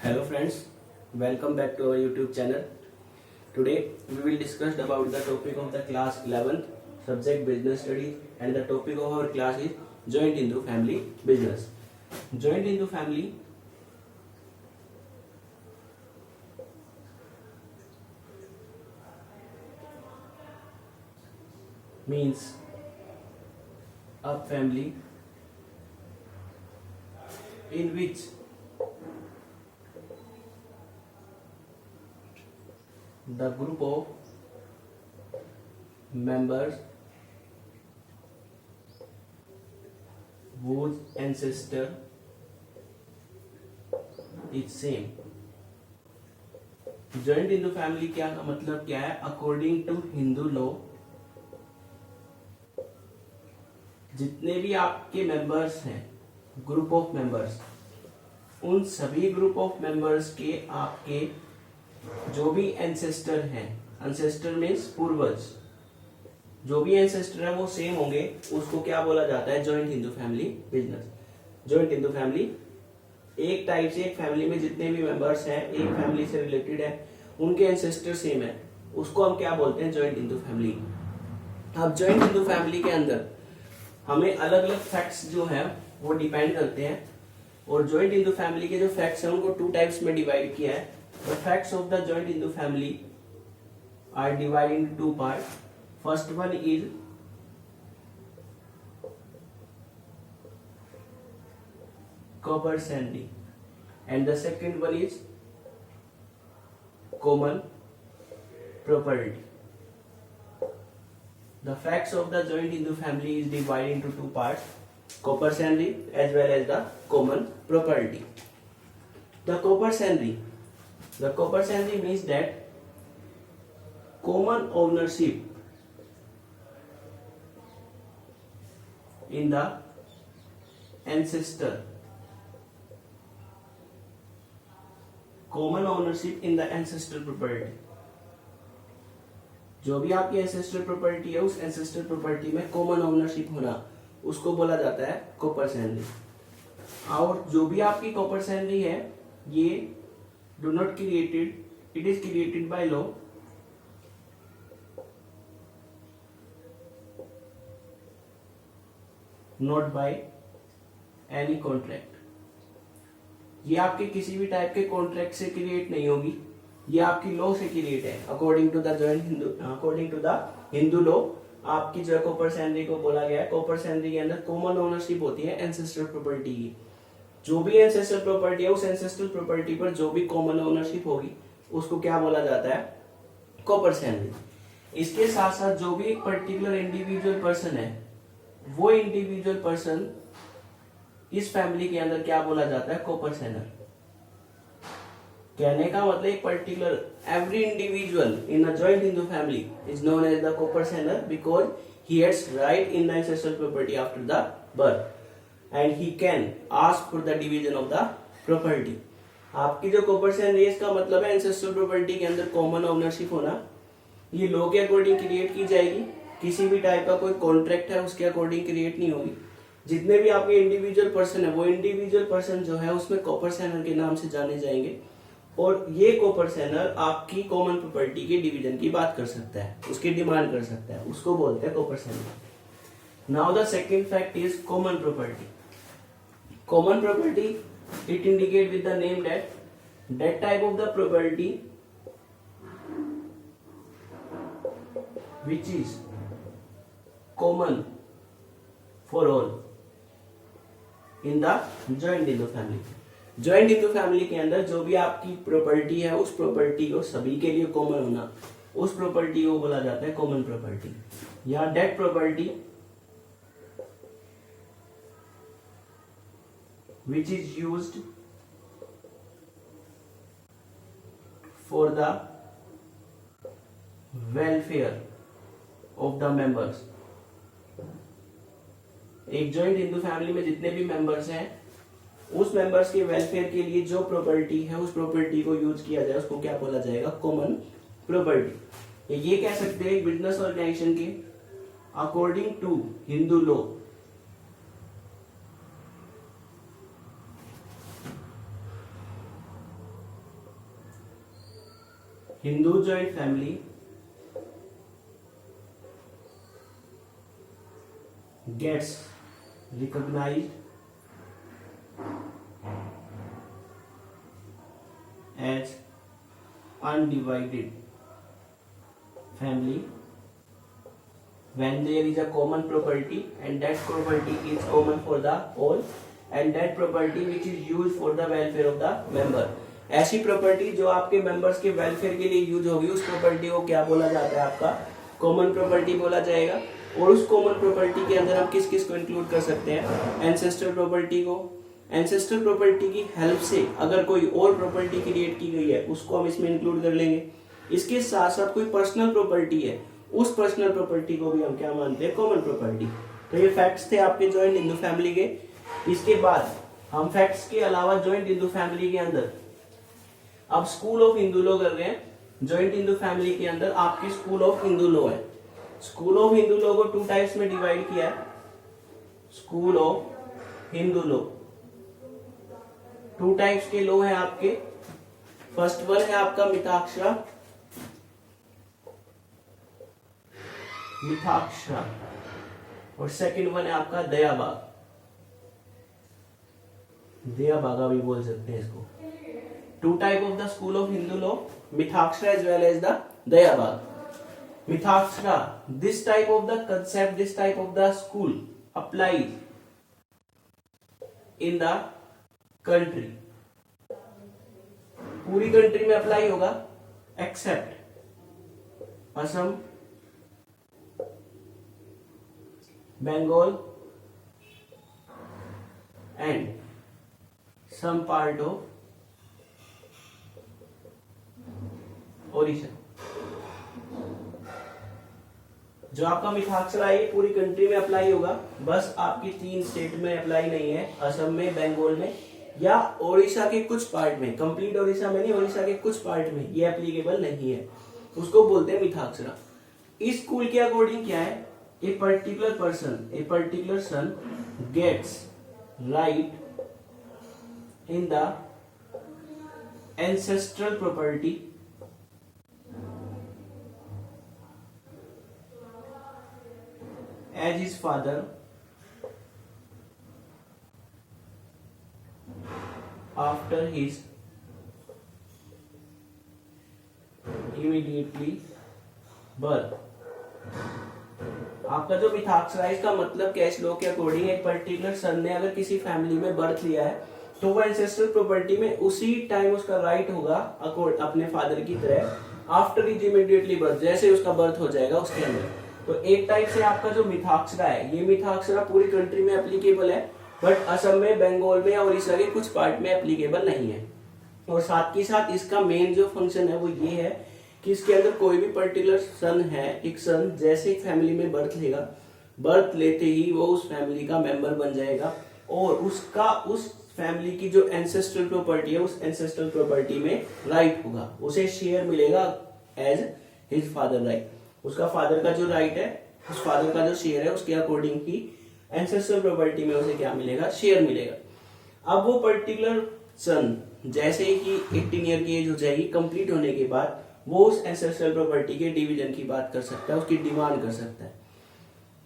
Hello friends, welcome back to our YouTube channel. Today we will discuss about the topic of the class 11th subject business studies, and the topic of our class is joint Hindu family business. Joint Hindu family means a family in which the group of members whose ancestor is same. Joint Hindu family क्या का मतलब क्या है? According to Hindu law, जितने भी आपके members हैं, group of members, उन सभी ग्रुप ऑफ मेंबर्स के आपके जो भी एंसेस्टर हैं, एंसेस्टर मीन्स पूर्वज, जो भी एंसेस्टर है वो सेम होंगे, उसको क्या बोला जाता है? Joint Hindu family business. Joint Hindu family एक टाइप से, एक फैमिली में जितने भी मेंबर्स हैं, एक फैमिली से रिलेटेड है, उनके एंसेस्टर सेम है, उसको हम क्या बोलते हैं? Joint Hindu family. अब जॉइंट हिंदू फैमिली के अंदर हमें अलग अलग फैक्ट्स जो है वो डिपेंड करते हैं, और जॉइंट हिंदू फैमिली के जो फैक्ट्स हैं उनको टू टाइप्स में डिवाइड किया है. The facts of the joint Hindu family are divided into two parts. First one is co-paternity, and the second one is common property. The facts of the joint Hindu family is divided into two parts: co-paternity as well as the common property. The co-paternity means that common ownership in the ancestor, common ownership in the ancestral property. जो भी आपकी ancestral property है, उस ancestral property में common ownership होना, उसको बोला जाता है कोपर्सेनरी. और जो भी आपकी कोपर्सेनरी है, ये do not created, it is created by law, not by any contract. ये आपके किसी भी टाइप के कॉन्ट्रैक्ट से क्रिएट नहीं होगी, ये आपकी लॉ से क्रिएट है. According to the joint Hindu, according to the Hindu law, आपकी जो कोपर्सेनरी को बोला गया है, कोपर्सेनरी के अंदर कॉमन ओनरशिप होती है एंसेस्ट्रल प्रॉपर्टी की. जो भी एंसेस्ट्रल प्रॉपर्टी है, उस एंसेस्ट्रल प्रॉपर्टी पर जो भी कॉमन ओनरशिप होगी, उसको क्या बोला जाता है? कोपर्सेनरी. इसके साथ साथ जो भी एक पर्टिकुलर इंडिविजुअल पर्सन है, वो इंडिविजुअल पर्सन इस फैमिली के अंदर क्या बोला जाता है? कोपर्सेनर. कहने का मतलब एक particular every individual in a joint Hindu family is known as the coparcener because he has right in the ancestral property after the birth, and he can ask for the division of the property. आपकी जो कोपर्सेनरी है, इसका मतलब है ancestral property के अंदर common ownership होना. ये लॉ के अकॉर्डिंग क्रिएट की जाएगी, किसी भी टाइप का कोई कॉन्ट्रैक्ट है उसके अकॉर्डिंग क्रिएट नहीं होगी. जितने भी आपके इंडिविजुअल पर्सन है, वो इंडिविजुअल पर्सन जो है उसमें कोपर्सेनर के नाम से जाने जाएंगे, और ये कोपर्सेनर आपकी कॉमन प्रॉपर्टी के डिवीजन की बात कर सकता है, उसकी डिमांड कर सकता है, उसको बोलते हैं coparcener. Now the second fact is common property. Common property, it indicate with the name that type of the property which is common for all in the joint Hindu family. Joint Hindu family के अंदर जो भी आपकी property है, उस property को सभी के लिए कॉमन होना, उस प्रॉपर्टी को बोला जाता है कॉमन प्रॉपर्टी. या that property which is used for the welfare of the members. एक जॉइंट हिंदू फैमिली में जितने भी मेंबर्स हैं, उस मेंबर्स के वेलफेयर के लिए जो प्रॉपर्टी है, उस प्रॉपर्टी को यूज किया जाए, उसको क्या बोला जाएगा? Common property. ये कह सकते हैं बिजनेस ऑर्गेनाइजेशन के according to Hindu law Hindu joint family gets recognized as undivided family when there is a common property and that property is common for the all and that property which is used for the welfare of the member. ऐसी property जो आपके members के welfare के लिए use होगी उस property को क्या बोला जाता है, आपका कॉमन प्रॉपर्टी बोला जाएगा। और उस कॉमन प्रॉपर्टी के अंदर हम किस किस को इंक्लूड कर सकते हैं, एंसेस्टर प्रॉपर्टी को। एंसेस्टर प्रॉपर्टी की हेल्प से अगर कोई और प्रॉपर्टी क्रिएट की गई है उसको हम इसमें इंक्लूड कर लेंगे। इसके साथ साथ कोई पर्सनल प्रॉपर्टी है उस पर्सनल प्रॉपर्टी को भी हम क्या मानते हैं, कॉमन प्रॉपर्टी। तो ये फैक्ट्स थे आपके जॉइंट हिंदू फैमिली के। इसके बाद हम फैक्ट्स के अलावा जॉइंट हिंदू फैमिली के अंदर अब स्कूल ऑफ हिंदू लॉ कर रहे हैं। जॉइंट हिंदू फैमिली के अंदर आपकी स्कूल ऑफ हिंदू लॉ है। स्कूल ऑफ हिंदू लॉ को 2 टाइप्स में डिवाइड किया है। School of Hindu law 2 types के लॉ है आपके। फर्स्ट वन है आपका मिताक्षरा, और सेकंड वन है आपका दयाभाग, दयाभागा भी बोल सकते हैं इसको। 2 type of the school of Hindu law, Mitakshara as well as the Dayabhaga. Mitakshara, this type of the concept, this type of the school applies in the country, पूरी कंट्री में अप्लाई होगा except Assam, Bengal and some part of Odisha. जो आपका मिथाक्षरा है ये पूरी country में apply होगा, बस आपकी 3 स्टेट में अप्लाई नहीं है, असम में, बंगाल में या ओडिशा के कुछ पार्ट में। कंप्लीट ओडिशा में नहीं, ओडिशा के कुछ पार्ट में ये एप्लीकेबल नहीं है, उसको बोलते हैं मिथाक्षरा। इस स्कूल के अकॉर्डिंग क्या है, a particular son gets right in the ancestral property as his father after his immediately birth। आपका जो मिथाक्षरा है इसका मतलब क्या है, इस लॉ के अकॉर्डिंग एक पर्टिकुलर सन ने अगर किसी फैमिली में बर्थ लिया है तो वो एंसेस्ट्रल प्रॉपर्टी में उसी टाइम उसका राइट होगा अपने फादर की तरह आफ्टर हिज इमीडिएटली बर्थ, जैसे उसका बर्थ हो जाएगा उसके अंदर। तो एक टाइप से आपका जो मिथाक्षरा है, ये मिथाक्षरा पूरी कंट्री में एप्लीकेबल है, बट असम में, बंगाल में और उड़ीसा के कुछ पार्ट में एप्लीकेबल नहीं है। और साथ ही साथ इसका मेन जो फंक्शन है वो ये है कि इसके अंदर कोई भी पर्टिकुलर सन है, एक सन जैसे एक फैमिली में बर्थ लेगा, बर्थ लेते ही वो उस फैमिली का मेंबर बन जाएगा और उसका उस फैमिली की जो एंसेस्ट्रल प्रॉपर्टी है उस एंसेस्ट्रल प्रॉपर्टी में राइट होगा, उसे शेयर मिलेगा एज हिज फादर राइट। उसका फादर का जो राइट है, उस फादर का जो शेयर है उसके अकॉर्डिंग ही एंसेस्ट्रल प्रॉपर्टी में उसे क्या मिलेगा, शेयर मिलेगा। अब वो पर्टिकुलर सन जैसे ही 18 ईयर की एज हो जाएगी, कंप्लीट होने के बाद वो उस एंसेस्ट्रल प्रॉपर्टी के डिवीजन की बात कर सकता है, उसकी डिमांड कर सकता है।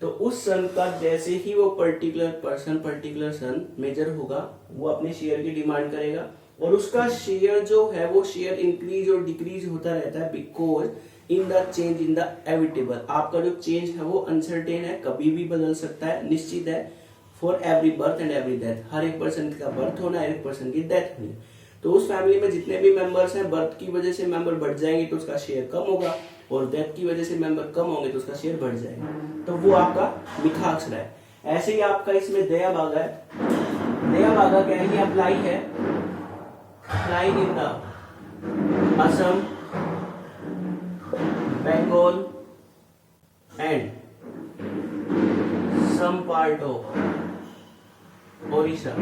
तो उस सन का जैसे ही वो पर्टिकुलर सन मेजर होगा, वो अपने शेयर की डिमांड करेगा और उसका शेयर जो है वो शेयर इंक्रीज और डिक्रीज होता रहता है because in the change in the evitable. आपका जो चेंज है वो अनसर्टेन है, कभी भी बदल सकता है, निश्चित है। For every birth and every death, हर एक पर्सन का बर्थ होना, हर एक पर्सन की डेथ होनी। तो उस फैमिली में जितने भी मेंबर्स हैं, बर्थ की वजह से मेंबर बढ़ जाएंगे तो उसका शेयर कम होगा और डेथ की वजह से मेंबर कम होंगे तो उसका शेयर बढ़ जाएगा। तो वो आपका मिथाक्षरा है। ऐसे ही आपका इसमें दयाभागा है। दयाभागा क्या है, ये अप्लाई है, apply in the Assam, Bengal and some part of Odisha।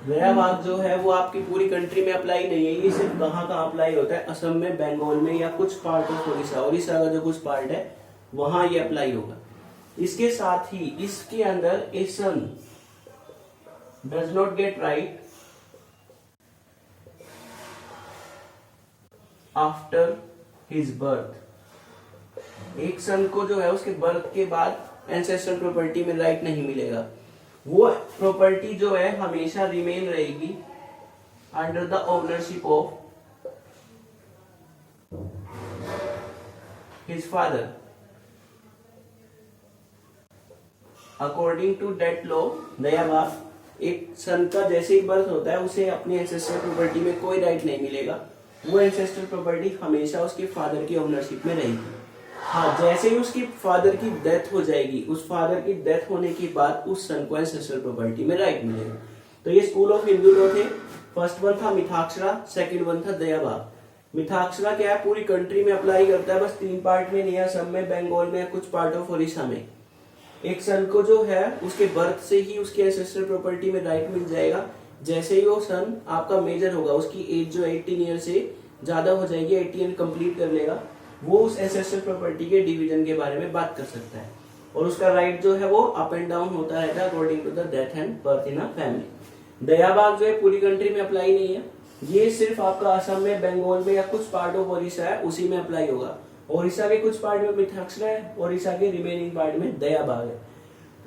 दयाभाग जो है वो आपकी पूरी कंट्री में अप्लाई नहीं है, ये सिर्फ कहाँ अप्लाई होता है, असम में, बंगाल में या कुछ पार्ट ऑफ ओडिशा का जो कुछ पार्ट है वहां ये अप्लाई होगा। इसके साथ ही इसके अंदर a son does not get right after his birth, एक सन को जो है उसके बर्थ के बाद एंसेस्ट्रल प्रॉपर्टी में राइट नहीं मिलेगा। वो प्रॉपर्टी जो है हमेशा रिमेन रहेगी under the ownership of his father. According to that law, Dayabhaga, एक सन का जैसे ही बर्थ होता है उसे अपनी एंसेस्ट्रल प्रॉपर्टी में कोई राइट नहीं मिलेगा, वो एंसेस्ट्रल प्रॉपर्टी हमेशा उसके फादर की ओनरशिप में रहेगी। हाँ, जैसे ही उसकी फादर की डेथ हो जाएगी, उस फादर की डेथ होने के बाद उस सन को एंसेस्ट्रल प्रॉपर्टी में राइट मिलेगा। तो ये स्कूल ऑफ हिंदू लॉ थे। फर्स्ट वन था मिथाक्षरा, सेकंड वन था दयावाग। मिथाक्षरा क्या है, पूरी कंट्री में अप्लाई करता है, बस 3 पार्ट में नहीं है, असम में, बंगाल में, कुछ पार्ट ऑफ उड़ीसा में। एक सन को जो है उसके बर्थ से ही उसकी एंसेस्ट्रल प्रॉपर्टी में राइट मिल जाएगा। जैसे ही वो सन आपका मेजर होगा, उसकी एज जो 18 ईयर से ज्यादा हो जाएगी, 18 कंप्लीट कर लेगा, वो उस एंसेस्ट्रल प्रॉपर्टी के डिवीजन के बारे में बात कर सकता है। और उसका राइट जो है वो अप एंड डाउन होता रहता है according to the death and birth in a family. Dayabhaga जो है पूरी कंट्री में अप्लाई नहीं है, ये सिर्फ आपका असम में, बंगाल में या कुछ पार्ट ऑफ ओडिशा है उसी में अप्लाई होगा। ओडिशा के कुछ पार्ट में मिथाक्षरा है, ओडिशा के रिमेनिंग पार्ट में दयावाग है।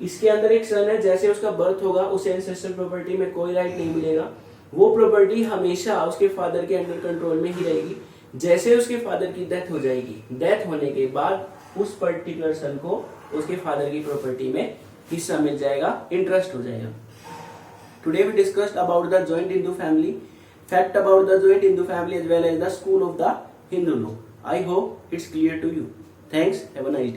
इसके अंदर एक सन है, जैसे उसका बर्थ होगा उसे एंसेस्ट्रल प्रॉपर्टी में कोई राइट नहीं मिलेगा, वो प्रॉपर्टी हमेशा उसके फादर के अंडर कंट्रोल में ही रहेगी। जैसे उसके फादर की डेथ हो जाएगी, डेथ होने के बाद उस पर्टिकुलर सन को उसके फादर की प्रॉपर्टी में हिस्सा मिल जाएगा, इंटरेस्ट हो जाएगा। Today we discussed about the joint Hindu family, fact about the joint Hindu family as well as the school of the Hindu law. I hope it's clear to you. Thanks. Have a nice day.